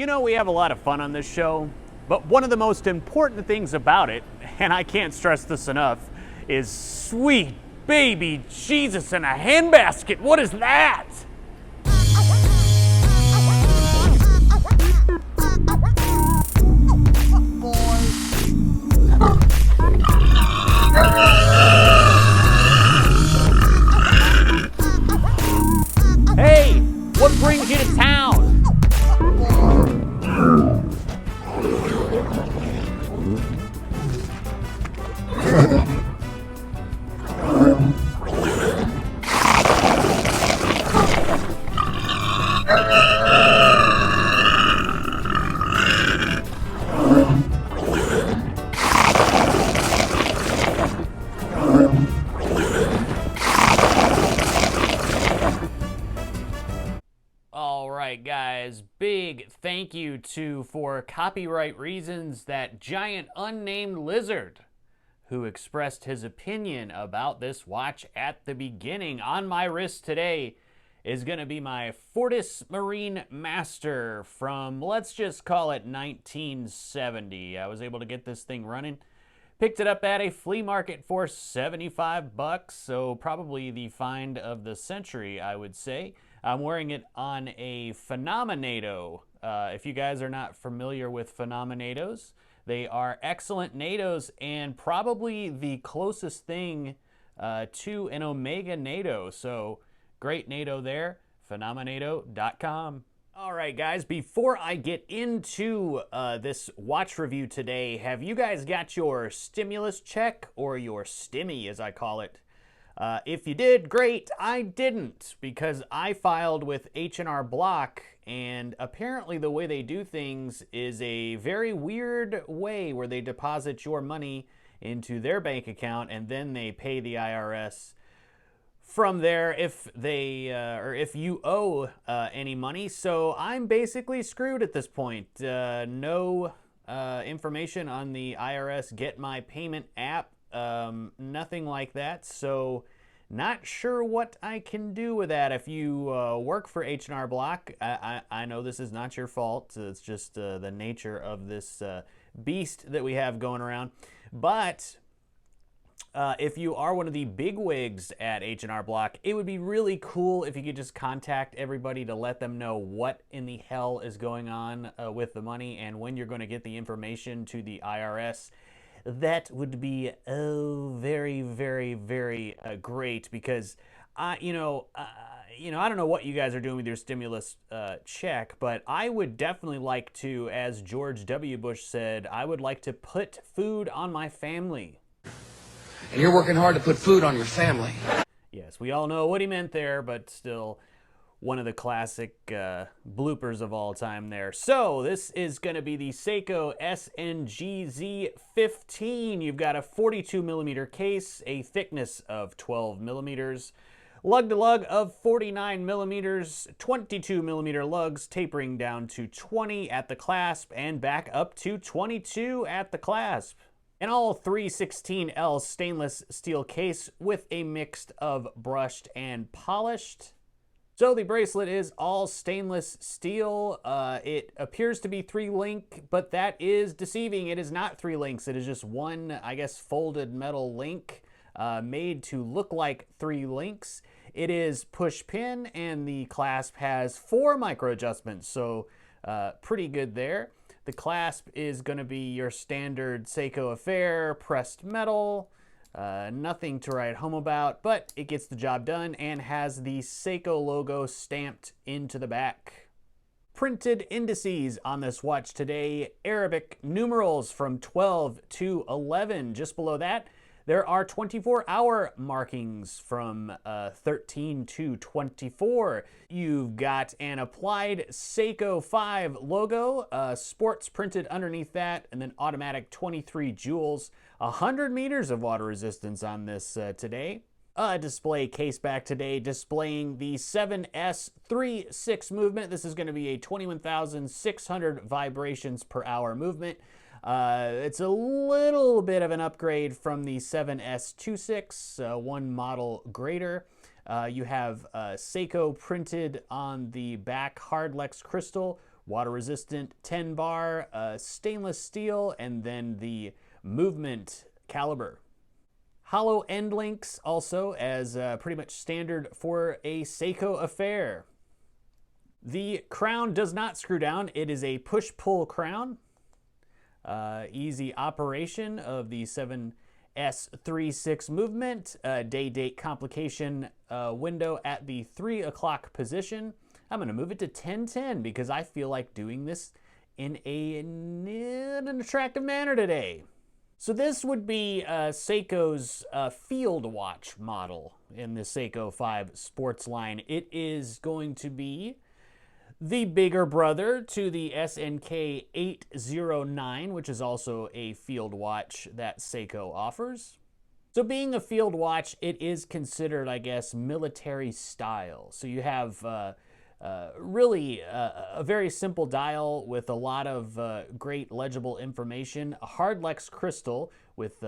You know, we have a lot of fun on this show, but one of the most important things about it, and I can't stress this enough, is sweet baby Jesus in a handbasket. What is that? Hey, what brings you to town? All right, guys, big thank you to, for copyright reasons, that giant unnamed lizard who expressed his opinion about this watch at the beginning. On my wrist today is going to be my Fortis Marine Master from, let's just call it 1970. I was able to get this thing running. Picked it up at a flea market for 75 bucks, so probably the find of the century, I would say. I'm wearing it on a Phenomenato. If you guys are not familiar with Phenomenatos, they are excellent NATOs and probably the closest thing to an Omega NATO. So great NATO there, phenomenato.com. All right, guys, before I get into this watch review today, have you guys got your stimulus check, or your Stimee as I call it? If you did, great. I didn't, because I filed with H&R Block, and apparently the way they do things is a very weird way where they deposit your money into their bank account and then they pay the IRS from there if they or if you owe any money. So I'm basically screwed at this point. No information on the IRS Get My Payment app. Nothing like that, so not sure what I can do with that. If you work for H&R Block, I know this is not your fault. It's just the nature of this beast that we have going around. But if you are one of the big wigs at H&R Block, it would be really cool if you could just contact everybody to let them know what in the hell is going on with the money and when you're going to get the information to the IRS. That would be very, very, very great, because I don't know what you guys are doing with your stimulus check, but I would definitely like to, as George W. Bush said, I would like to put food on my family. And you're working hard to put food on your family. Yes, we all know what he meant there, but still one of the classic bloopers of all time there. So this is going to be the Seiko SNGZ15. You've got a 42 millimeter case, a thickness of 12 millimeters, lug to lug of 49 millimeters, 22 millimeter lugs tapering down to 20 at the clasp and back up to 22 at the clasp. An all 316L stainless steel case with a mix of brushed and polished. So the bracelet is all stainless steel. It appears to be 3-link, but that is deceiving. It is not 3 links. It is just one, I guess, folded metal link made to look like 3 links. It is push pin, and the clasp has 4 micro adjustments, so pretty good there. The clasp is going to be your standard Seiko affair, pressed metal. Nothing to write home about, but it gets the job done and has the Seiko logo stamped into the back. Printed indices on this watch today, Arabic numerals from 12 to 11. Just below that, there are 24-hour markings from 13 to 24. You've got an applied Seiko 5 logo, sports printed underneath that, and then automatic 23 joules. 100 meters of water resistance on this today. A display case back today displaying the 7S36 movement. This is going to be a 21,600 vibrations per hour movement. It's a little bit of an upgrade from the 7S26, one model greater. You have Seiko printed on the back hardlex crystal water resistant 10 bar, stainless steel, and then the movement caliber. Hollow end links also as pretty much standard for a Seiko affair. The crown does not screw down. It is a push-pull crown. Easy operation of the 7S36 movement. Day-date complication window at the 3 o'clock position. I'm going to move it to 10:10 because I feel like doing this in an attractive manner today. So this would be Seiko's field watch model in the Seiko 5 sports line. It is going to be the bigger brother to the SNK809, which is also a field watch that Seiko offers. So being a field watch, it is considered, I guess, military style. So you have really a very simple dial with a lot of great legible information, a hardlex crystal with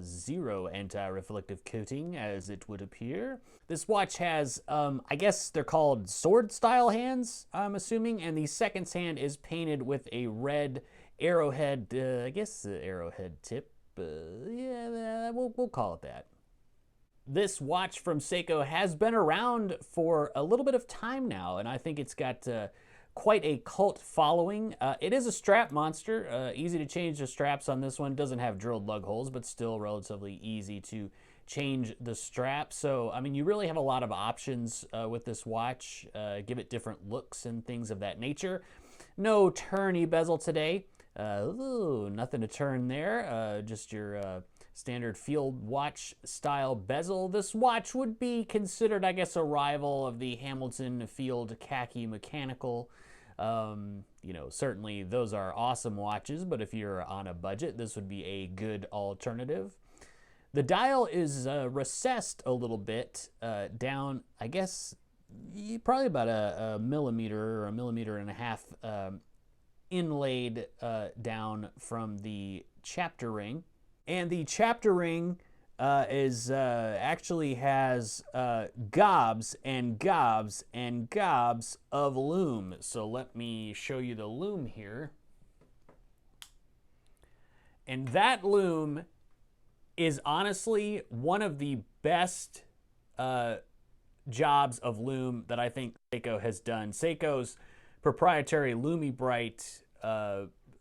zero anti-reflective coating, as it would appear. This watch has, I guess they're called sword-style hands, I'm assuming, and the seconds hand is painted with a red arrowhead, I guess arrowhead tip. Yeah, we'll call it that. This watch from Seiko has been around for a little bit of time now, and I think it's got quite a cult following. It is a strap monster. Easy to change the straps on this one. Doesn't have drilled lug holes, but still relatively easy to change the strap. So, I mean, you really have a lot of options with this watch. Give it different looks and things of that nature. No turny bezel today. Nothing to turn there. Just your standard field watch style bezel. This watch would be considered, I guess, a rival of the Hamilton Field Khaki Mechanical. You know, certainly those are awesome watches, but if you're on a budget, this would be a good alternative. The dial is recessed a little bit down, I guess, probably about a millimeter or a millimeter and a half inlaid down from the chapter ring. And the chapter ring actually has gobs and gobs and gobs of lume. So let me show you the lume here. And that lume is honestly one of the best jobs of lume that I think Seiko has done. Seiko's proprietary LumiBright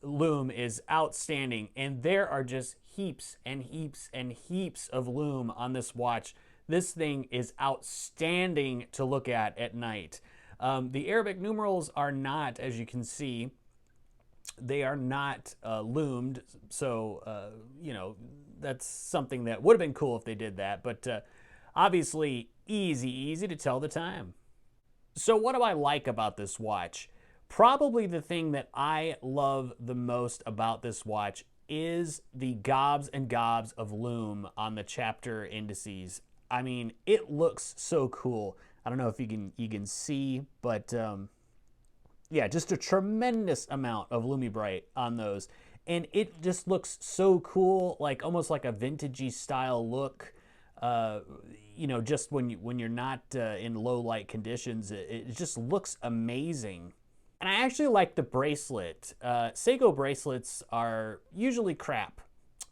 lume is outstanding, and there are just heaps and heaps and heaps of lume on this watch. This thing is outstanding to look at night. The Arabic numerals are not, as you can see, they are not lumed, so you know, that's something that would have been cool if they did that, but obviously easy to tell the time. So what do I like about this watch? Probably the thing that I love the most about this watch is the gobs and gobs of lume on the chapter indices. I mean, it looks so cool. I don't know if you can see, but yeah, just a tremendous amount of LumiBright on those. And it just looks so cool, like almost like a vintagey style look. You know, just when you're not in low light conditions, it just looks amazing. And I actually like the bracelet. Seiko bracelets are usually crap.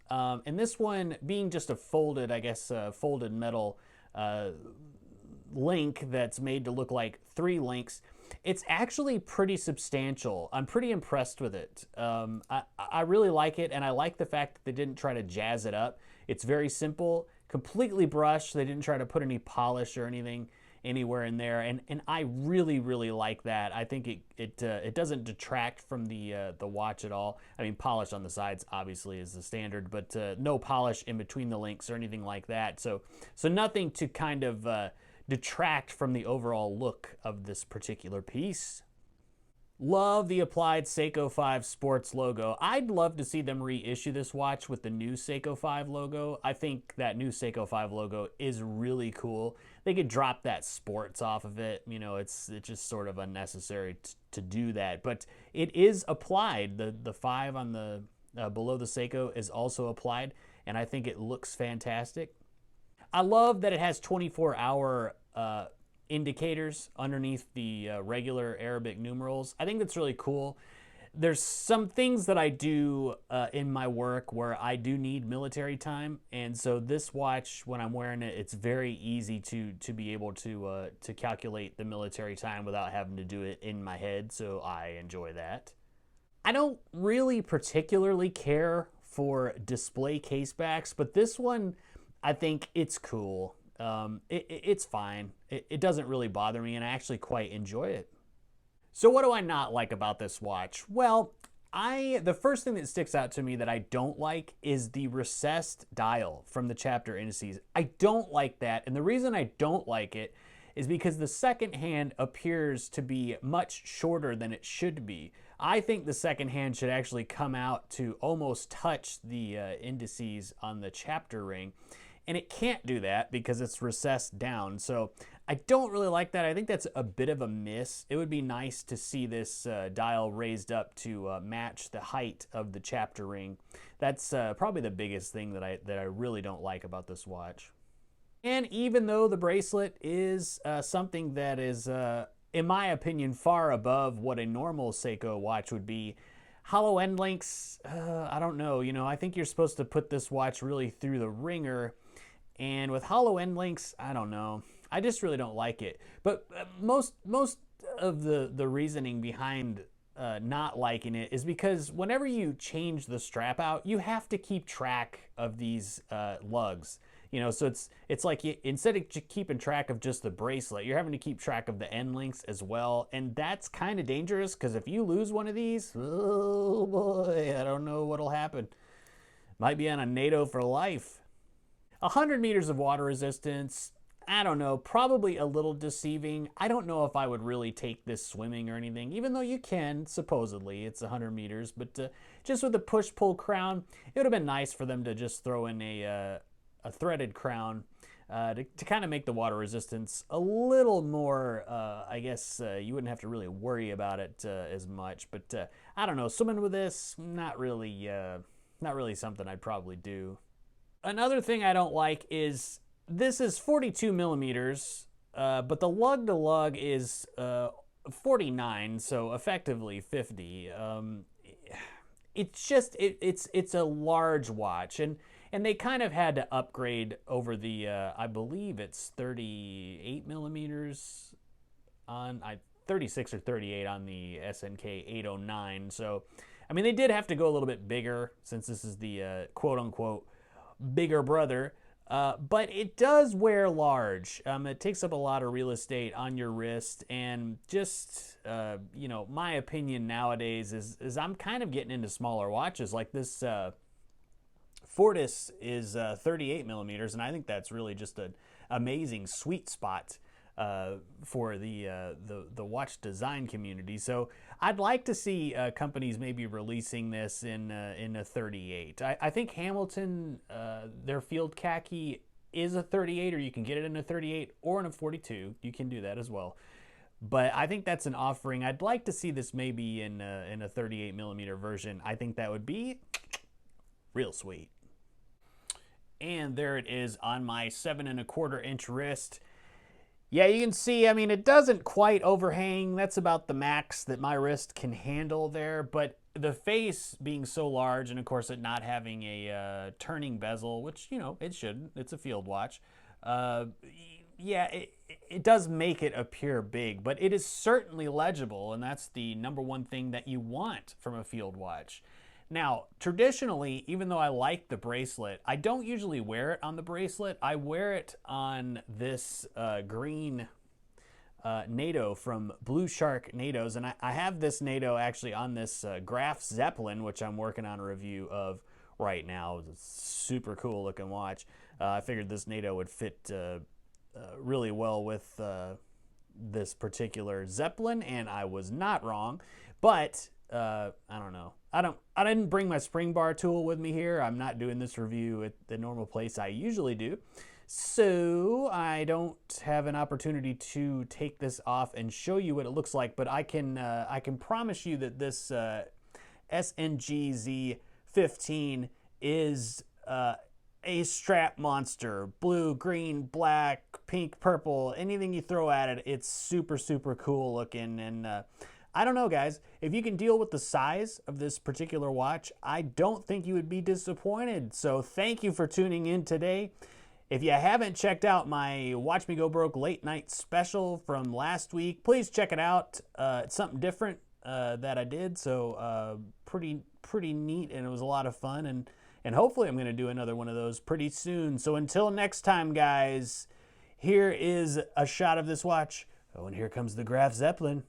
And this one being just a folded, I guess, folded metal link that's made to look like 3 links, it's actually pretty substantial. I'm pretty impressed with it. I really like it, and I like the fact that they didn't try to jazz it up. It's very simple, completely brushed. They didn't try to put any polish or anything anywhere in there, and I really like that. I think it doesn't detract from the watch at all. I mean, polish on the sides obviously is the standard, but no polish in between the links or anything like that. So nothing to kind of detract from the overall look of this particular piece. Love the applied Seiko 5 Sports logo. I'd love to see them reissue this watch with the new Seiko 5 logo. I think that new Seiko 5 logo is really cool. They could drop that sports off of it. You know, it's just sort of unnecessary to do that. But it is applied. The 5 on the below the Seiko is also applied, and I think it looks fantastic. I love that it has 24-hour indicators underneath the regular Arabic numerals. I think that's really cool. There's some things that I do in my work where I do need military time, and so this watch, when I'm wearing it, it's very easy to be able to calculate the military time without having to do it in my head. So I enjoy that. I don't really particularly care for display casebacks, but this one, I think it's cool. It's fine. It doesn't really bother me, and I actually quite enjoy it. So what do I not like about this watch? Well, the first thing that sticks out to me that I don't like is the recessed dial from the chapter indices. I don't like that, and the reason I don't like it is because the second hand appears to be much shorter than it should be. I think the second hand should actually come out to almost touch the indices on the chapter ring, and it can't do that because it's recessed down. So I don't really like that. I think that's a bit of a miss. It would be nice to see this dial raised up to match the height of the chapter ring. That's probably the biggest thing that I really don't like about this watch. And even though the bracelet is something that is, in my opinion, far above what a normal Seiko watch would be, hollow end links, I don't know. You know, I think you're supposed to put this watch really through the ringer. And with hollow end links, I don't know. I just really don't like it. But most of the reasoning behind not liking it is because whenever you change the strap out, you have to keep track of these lugs. You know, so it's like instead of keeping track of just the bracelet, you're having to keep track of the end links as well. And that's kind of dangerous because if you lose one of these, oh boy, I don't know what'll happen. Might be on a NATO for life. 100 meters of water resistance, I don't know, probably a little deceiving. I don't know if I would really take this swimming or anything, even though you can, supposedly, it's 100 meters. But just with the push-pull crown, it would have been nice for them to just throw in a threaded crown to kind of make the water resistance a little more, I guess you wouldn't have to really worry about it as much. But I don't know, swimming with this, not really something I'd probably do. Another thing I don't like is this is 42 millimeters, but the lug to lug is 49, so effectively 50. It's just it's a large watch, and they kind of had to upgrade over the I believe it's 38 millimeters on 36 or 38 on the SNK809. So I mean they did have to go a little bit bigger since this is the quote unquote bigger brother, but it does wear large. It takes up a lot of real estate on your wrist, and just you know, my opinion nowadays is I'm kind of getting into smaller watches. Like this Fortis is 38 millimeters, and I think that's really just an amazing sweet spot for the watch design community. So I'd like to see companies maybe releasing this in a 38. I think Hamilton, their field khaki is a 38, or you can get it in a 38 or in a 42. You can do that as well. But I think that's an offering. I'd like to see this maybe in a 38 millimeter version. I think that would be real sweet. And there it is on my 7 1/4 inch wrist. Yeah, you can see, I mean, it doesn't quite overhang. That's about the max that my wrist can handle there. But the face being so large, and of course it not having a turning bezel, which, you know, it shouldn't. It's a field watch. Yeah, it does make it appear big, but it is certainly legible, and that's the number one thing that you want from a field watch. Now, traditionally, even though I like the bracelet, I don't usually wear it on the bracelet. I wear it on this green NATO from Blue Shark NATOs, and I have this NATO actually on this Graf Zeppelin, which I'm working on a review of right now. It's a super cool looking watch. I figured this NATO would fit really well with this particular Zeppelin, and I was not wrong. But I don't know. I didn't bring my spring bar tool with me here. I'm not doing this review at the normal place I usually do. So I don't have an opportunity to take this off and show you what it looks like, but I can promise you that this SNGZ15 is a strap monster. Blue, green, black, pink, purple, anything you throw at it, it's super, super cool looking. And I don't know, guys. If you can deal with the size of this particular watch, I don't think you would be disappointed. So thank you for tuning in today. If you haven't checked out my Watch Me Go Broke late night special from last week, please check it out. It's something different that I did, so pretty neat, and it was a lot of fun. And hopefully I'm going to do another one of those pretty soon. So until next time, guys, here is a shot of this watch. Oh, and here comes the Graf Zeppelin.